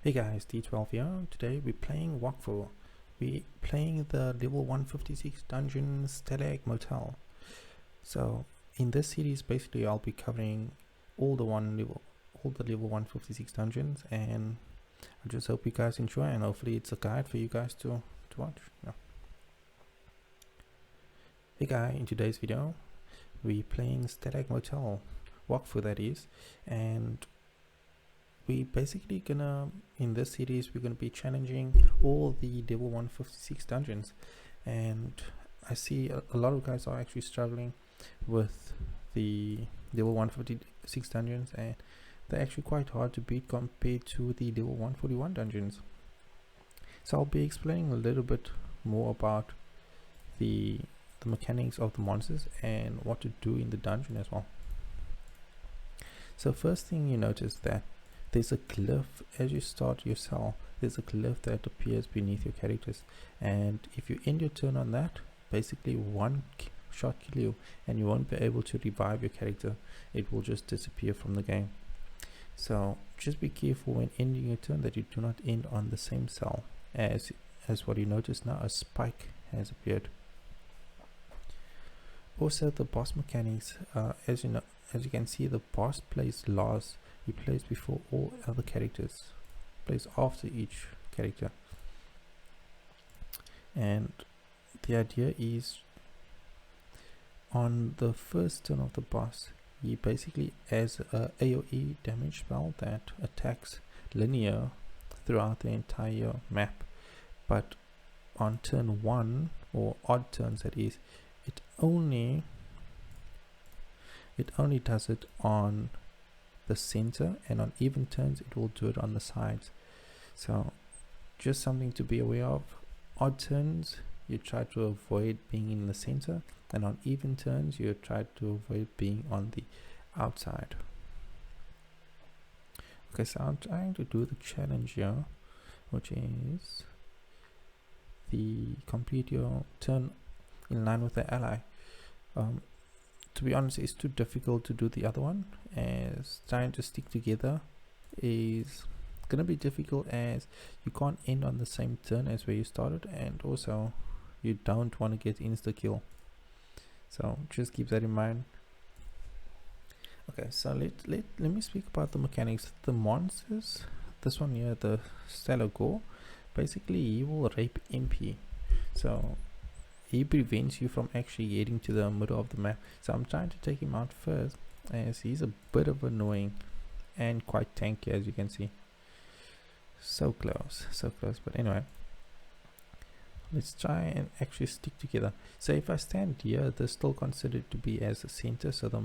Hey guys, D12 here. Today we're playing Wakfu. We're playing the level 156 dungeon Stalagmotel. So in this series, basically I'll be covering all the level 156 dungeons, and I just hope you guys enjoy, and hopefully it's a guide for you guys to watch. Yeah. Hey guys, in today's video we're playing Stalagmotel, Wakfu that is, and we basically gonna, in this series, we're gonna be challenging all the level 156 dungeons, and I see a lot of guys are actually struggling with the level 156 dungeons, and they're actually quite hard to beat compared to the level 141 dungeons. So I'll be explaining a little bit more about the mechanics of the monsters and what to do in the dungeon as well. So first thing you notice that there's a glyph as you start your cell. There's a glyph that appears beneath your characters, and if you end your turn on that, basically one shot kill you and you won't be able to revive your character. It will just disappear from the game. So just be careful when ending your turn that you do not end on the same cell. As what you notice now, a spike has appeared. Also, the boss mechanics, as you can see, the boss plays last. He plays before all other characters, plays after each character, and the idea is on the first turn of the boss, he basically has a AoE damage spell that attacks linear throughout the entire map, but on turn 1, or odd turns that is, it only does it on the center, and on even turns it will do it on the sides. So just something to be aware of. Odd turns you try to avoid being in the center, and on even turns you try to avoid being on the outside. Okay, so I'm trying to do the challenge here, which is the complete your turn in line with the ally. To be honest, it's too difficult to do the other one, as trying to stick together is gonna be difficult, as you can't end on the same turn as where you started, and also you don't want to get insta kill. So just keep that in mind. Okay, so let me speak about the mechanics. The monsters, this one here, the Stalagmotel, basically he will rape MP, so he prevents you from actually getting to the middle of the map. So I'm trying to take him out first, as he's a bit of annoying and quite tanky, as you can see. So close, but anyway, let's try and actually stick together. So if I stand here, they're still considered to be as a center, so the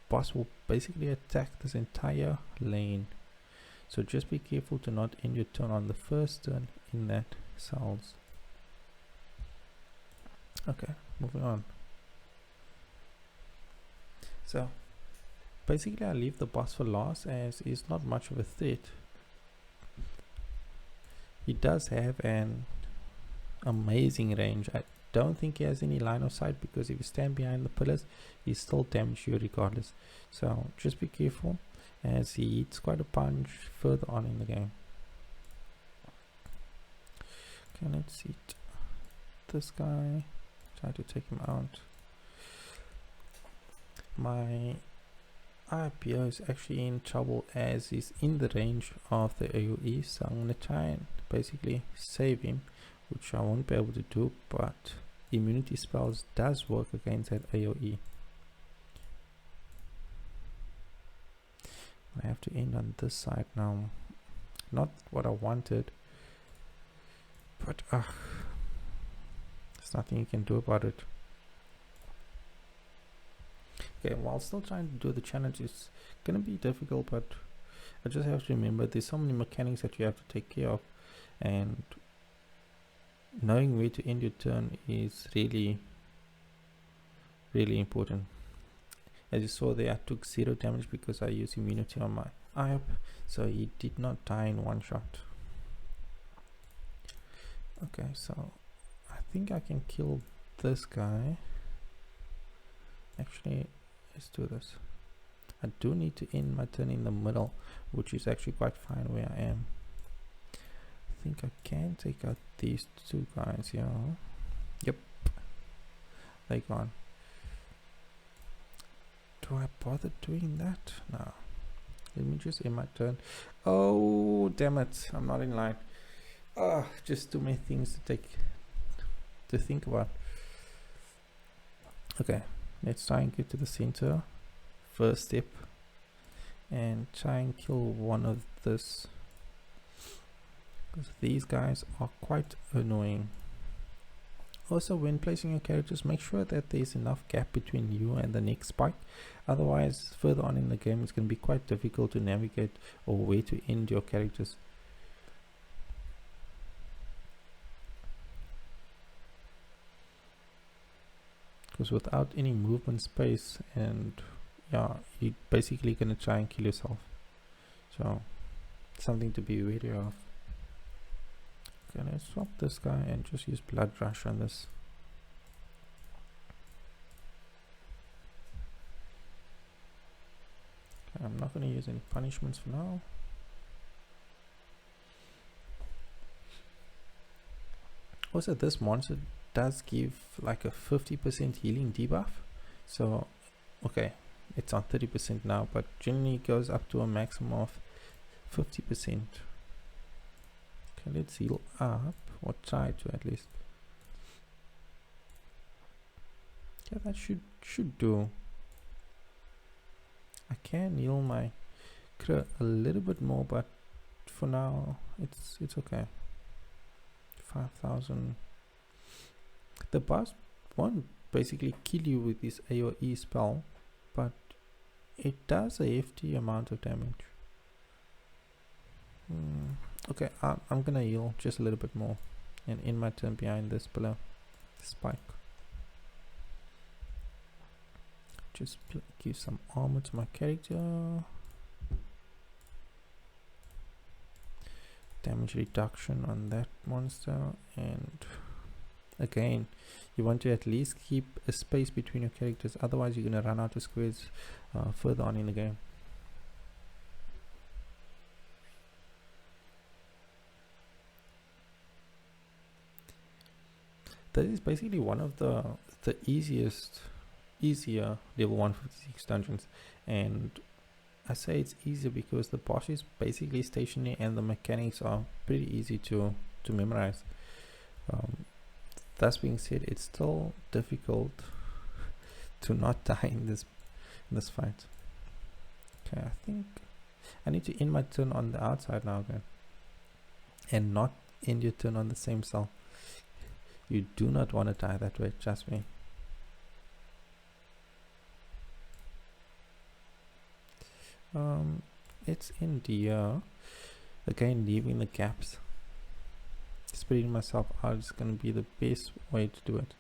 boss will basically attack this entire lane. So just be careful to not end your turn on the first turn in that cells. Okay, moving on. So basically I leave the boss for last, as he's not much of a threat. He does have an amazing range. I don't think he has any line of sight, because if you stand behind the pillars he still damage you regardless. So just be careful, as he hits quite a punch further on in the game. Okay, let's see this guy. Try to take him out. My IPO is actually in trouble, as he's in the range of the AoE, so I'm gonna try and basically save him, which I won't be able to do, but immunity spells does work against that AoE. I have to end on this side now. Not what I wanted, but there's nothing you can do about it. Okay, while still trying to do the challenge, it's gonna be difficult, but I just have to remember there's so many mechanics that you have to take care of, and knowing where to end your turn is really important. As you saw there, I took 0 damage because I used immunity on my IOP, so he did not die in one shot. Okay, so I think I can kill this guy. Actually, let's do this. I do need to end my turn in the middle, which is actually quite fine where I am. think I can take out these two guys here. Yep, they gone. Do I bother doing that? No. Let me just end my turn. Oh, damn it. I'm not in line. Just too many things to think about. Okay, let's try and get to the center. First step. And try and kill one of this. Because these guys are quite annoying. Also, when placing your characters, make sure that there's enough gap between you and the next spike. Otherwise, further on in the game, it's going to be quite difficult to navigate or where to end your characters. Because without any movement space, and yeah, you're basically going to try and kill yourself. So, something to be wary of. Okay, let's swap this guy and just use Blood Rush on this. Okay, I'm not going to use any punishments for now. Also, this monster does give like a 50% healing debuff. So, okay, it's on 30% now, but generally goes up to a maximum of 50%. Okay, let's heal up, or try to at least. Yeah, that should do. I can heal my crew a little bit more, but for now it's okay. 5,000. The boss won't basically kill you with this AoE spell, but it does a hefty amount of damage. Okay, I'm gonna heal just a little bit more and end my turn behind this below spike. Just give some armor to my character. Damage reduction on that monster, and again, you want to at least keep a space between your characters, otherwise you're gonna run out of squares further on in the game. That is basically one of the easier level 156 dungeons, and I say it's easier because the boss is basically stationary and the mechanics are pretty easy to memorize. That being said, it's still difficult to not die in this fight. Okay, I think I need to end my turn on the outside now again, and not end your turn on the same cell. You do not want to die that way, trust me. It's in the again, leaving the gaps. Spreading myself out is going to be the best way to do it.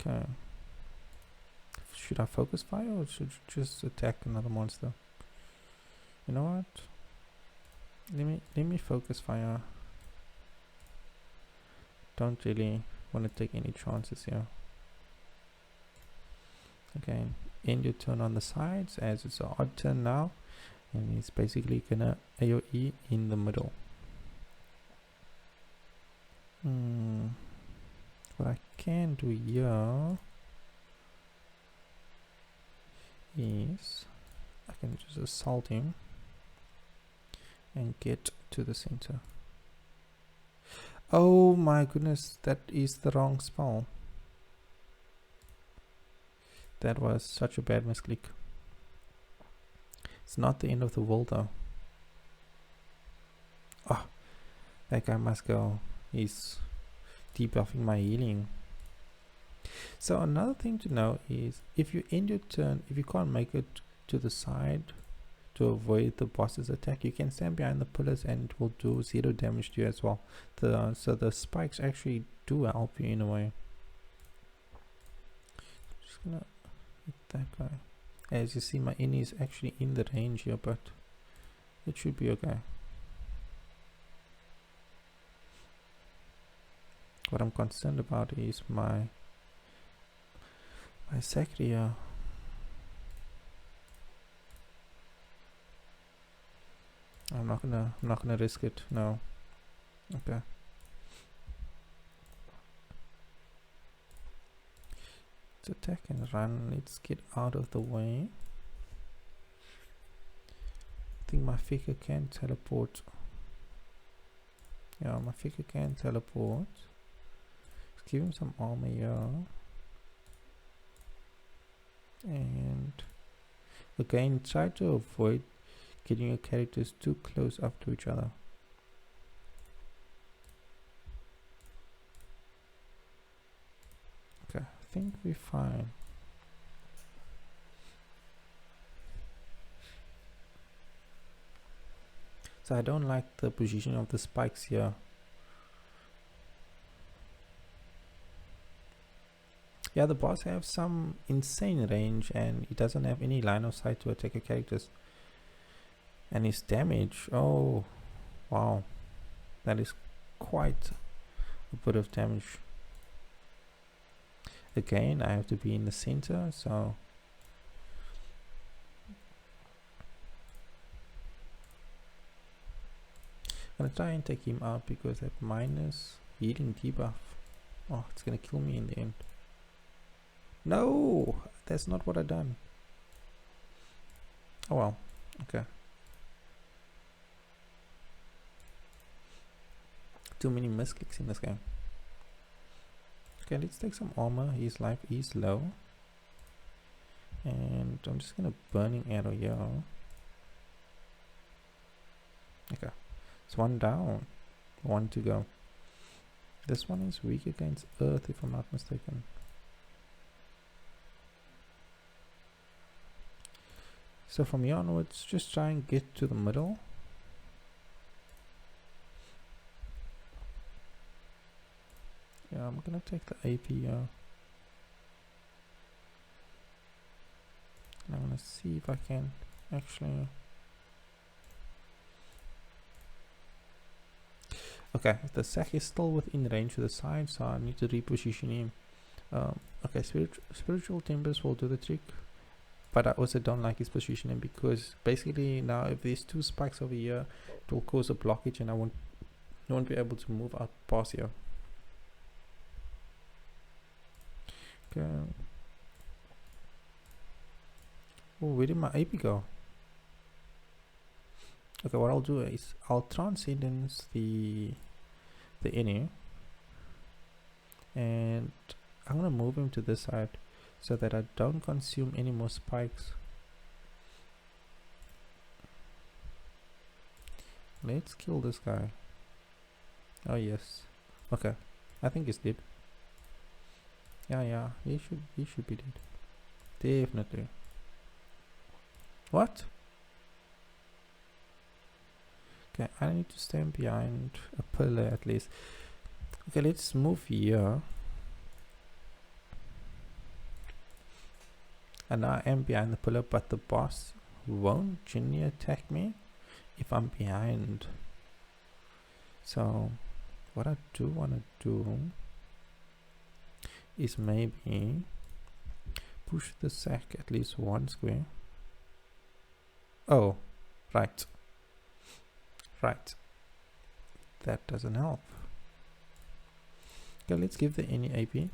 Okay. Should I focus fire or should I just attack another monster? You know what? Let me focus fire. Don't really want to take any chances here. Again, end your turn on the sides as it's an odd turn now, and it's basically gonna AoE in the middle. What I can do here is I can just assault him and get to the center. Oh my goodness, that is the wrong spell. That was such a bad misclick. It's not the end of the world though. Oh, that guy must go. He's debuffing my healing. So another thing to know is if you end your turn, if you can't make it to the side to avoid the boss's attack, you can stand behind the pillars and it will do 0 damage to you as well. So the spikes actually do help you in a way. Just gonna hit that guy. As you see, my enemy is actually in the range here, but it should be okay. What I'm concerned about is my Sacria. I'm not gonna risk it, no. Okay. Let's attack and run. Let's get out of the way. I think my Feca can teleport. Yeah, my Feca can teleport. Let's give him some armor here. And again, try to avoid getting your characters too close up to each other. Okay, I think we're fine. So I don't like the position of the spikes here. Yeah, the boss have some insane range and he doesn't have any line of sight to attack your characters. And his damage, oh wow, that is quite a bit of damage. Again, I have to be in the center, so I'm gonna try and take him out because that minus healing debuff, oh, it's gonna kill me in the end. No, that's not what I done. Oh well, okay. Too many misclicks in this game. Okay, let's take some armor. His life is low. And I'm just gonna burning arrow here. Okay. It's one down. One to go. This one is weak against earth if I'm not mistaken. So from here onwards, just try and get to the middle. Yeah, I'm gonna take the AP here. And I'm gonna see if I can actually. Okay, the sack is still within range to the side, so I need to reposition him. Okay, spiritual timbers will do the trick, but I also don't like his positioning because basically now if there's two spikes over here, it will cause a blockage and I won't be able to move out past here. Okay. Oh, where did my AP go? Okay, what I'll do is I'll transcendence the enemy and I'm gonna move him to this side so that I don't consume any more spikes. Let's kill this guy. Oh yes. Okay, I think he's dead. Yeah, he should be dead. Definitely. What? Okay, I need to stand behind a pillar at least. Okay, let's move here. And now I am behind the pillar, but the boss won't genuinely attack me if I'm behind. So what I do want to do is maybe push the sack at least one square. Oh, right. That doesn't help. Okay, let's give the any AP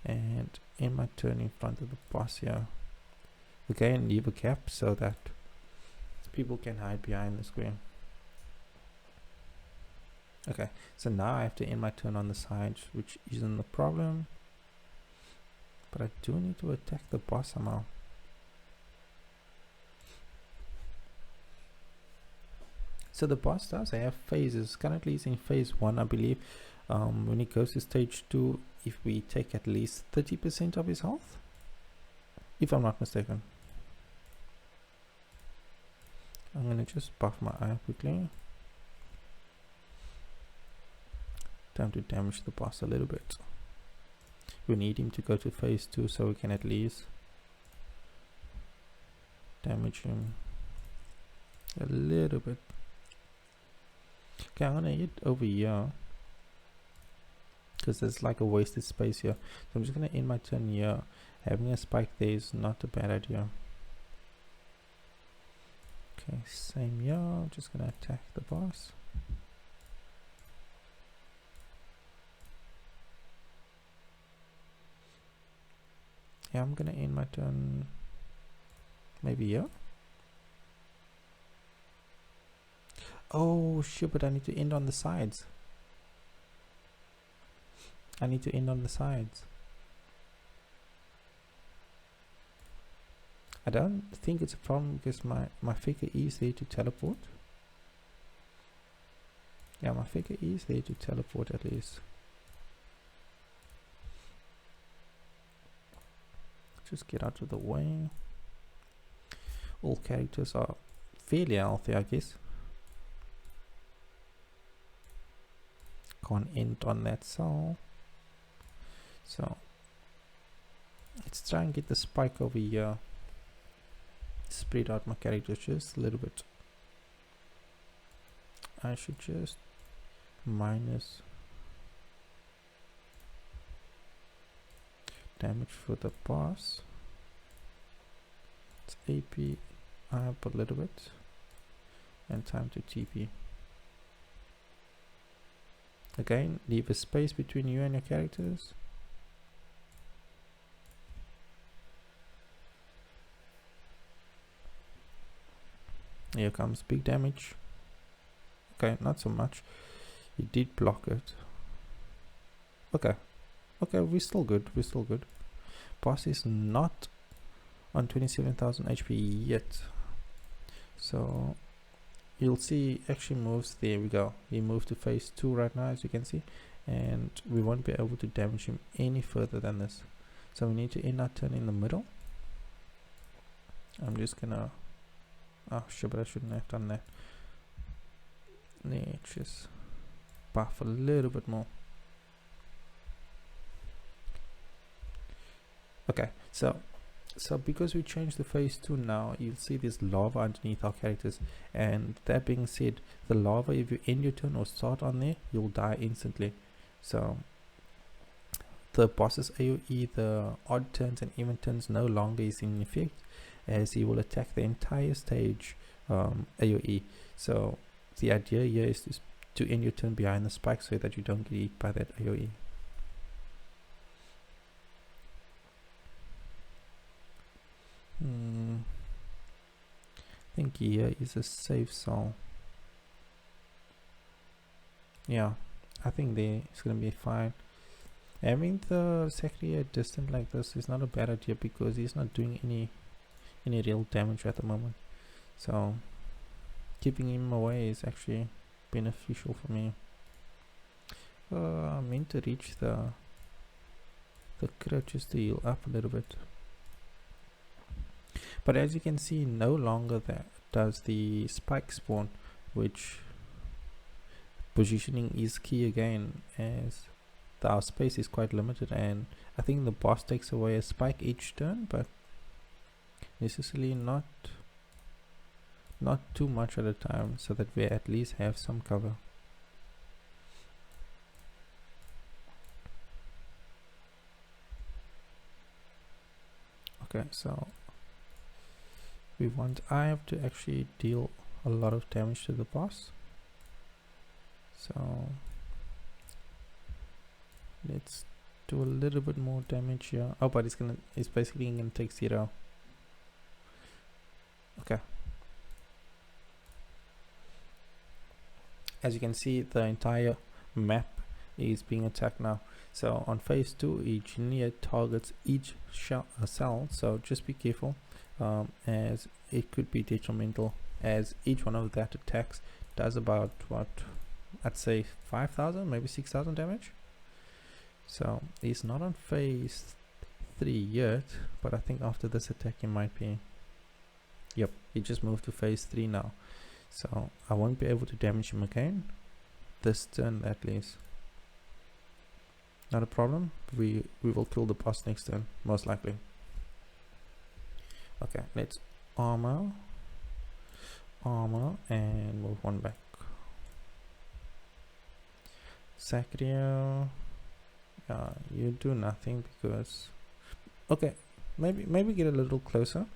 and end my turn in front of the boss here. Okay, and leave a gap so that people can hide behind the square. Okay, so now I have to end my turn on the side, which isn't the problem. But I do need to attack the boss somehow. So the boss does have phases. Currently he's in phase 1, I believe. When he goes to stage 2, if we take at least 30% of his health, if I'm not mistaken. I'm gonna just buff my eye quickly. Time to damage the boss a little bit. We need him to go to phase 2 so we can at least damage him a little bit. Okay, I'm gonna hit over here because there's like a wasted space here. So I'm just gonna end my turn here. Having a spike there is not a bad idea. Okay, same here. I'm just gonna attack the boss. Yeah, I'm gonna end my turn maybe here. Oh shit, but I need to end on the sides. I need to end on the sides. I don't think it's a problem because my Feca is there to teleport. Yeah, my Feca is there to teleport at least. Just get out of the way. All characters are fairly healthy, I guess. Can't end on that cell. So let's try and get the spike over here. Spread out my characters just a little bit. I should just minus damage for the boss. It's AP up a little bit and time to TP. Again, leave a space between you and your characters. Here comes big damage. Okay, not so much. He did block it. Okay. Okay, we're still good. We're still good. Boss is not on 27,000 HP yet. So you'll see actually moves. There we go. He moved to phase 2 right now, as you can see. And we won't be able to damage him any further than this. So we need to end our turn in the middle. I'm just gonna... Oh shit, but I shouldn't have done that. Let's just buff a little bit more. Okay, so because we changed the phase 2 now, you'll see there's lava underneath our characters. And that being said, the lava, if you end your turn or start on there, you'll die instantly. So the boss's AoE, the odd turns and even turns, no longer is in effect, as he will attack the entire stage AoE. So the idea here is to end your turn behind the spike so that you don't get hit by that AoE. I think here is a safe zone. Yeah, I think there it's gonna be fine. Having the Secretary distant like this is not a bad idea because he's not doing any real damage at the moment. So keeping him away is actually beneficial for me. I meant to reach the crit just to heal up a little bit. But as you can see, no longer that does the spike spawn, which positioning is key again, as our space is quite limited, and I think the boss takes away a spike each turn, but necessarily not too much at a time, so that we at least have some cover. Okay, so I have to actually deal a lot of damage to the boss. So let's do a little bit more damage here. Oh, but it's basically gonna take 0. Okay. As you can see, the entire map is being attacked now. So on phase 2, each engineer targets each cell, so just be careful, as it could be detrimental, as each one of that attacks does about, what, I'd say 5,000, maybe 6,000 damage. So he's not on phase 3 yet, but I think after this attack he might be. Yep, he just moved to phase 3 now. So I won't be able to damage him again this turn at least. Not a problem. We will kill the boss next turn, most likely. Okay, let's armor and move one back. Sacrio, you do nothing because, okay, maybe get a little closer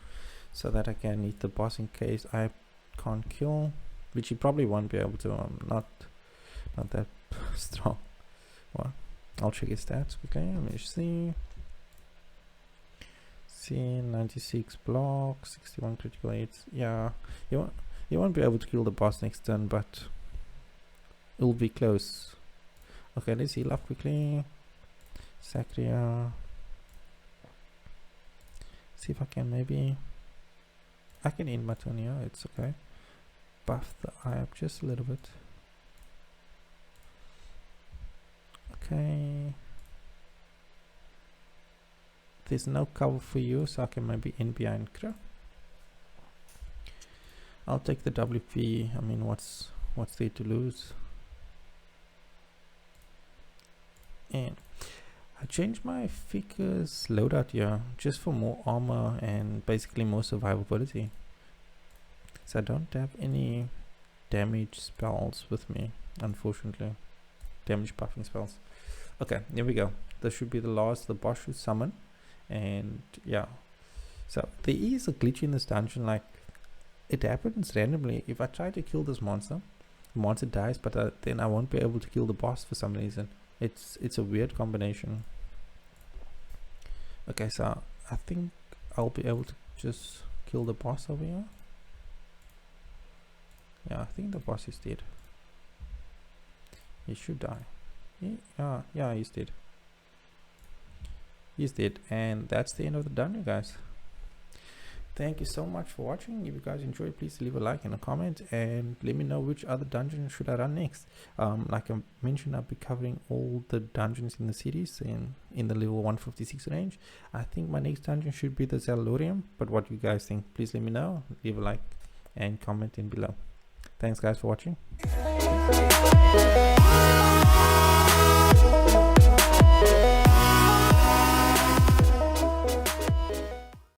so that I can eat the boss in case I can't kill, which you probably won't be able to. I'm not that strong. Well, I'll check his stats quickly. Let me see. See, 96 blocks, 61 critical hits. Yeah, you won't be able to kill the boss next turn, but it'll be close. Okay, let's heal up quickly. Sacria. See if I can I can end my turn here, it's okay. Buff the eye up just a little bit. Okay. There's no cover for you, so I can maybe end behind Kra. I'll take the WP. I mean, what's there to lose? And I changed my Feca's loadout here just for more armor and basically more survivability. So I don't have any damage spells with me, unfortunately. Damage buffing spells. Okay, here we go. This should be the last the boss should summon. And yeah, so there is a glitch in this dungeon. Like, it happens randomly. If I try to kill this monster, the monster dies, but then I won't be able to kill the boss for some reason. It's a weird combination. Okay, so I think I'll be able to just kill the boss over here. Yeah, I think the boss is dead. He should die. Yeah, he's dead. He's dead, and that's the end of the dungeon, guys. Thank you so much for watching. If you guys enjoyed, please leave a like and a comment, and let me know which other dungeon should I run next. Like I mentioned, I'll be covering all the dungeons in the series in the level 156 range. I think my next dungeon should be the Zalorium, but what you guys think, please let me know. Leave a like and comment in below. Thanks guys for watching.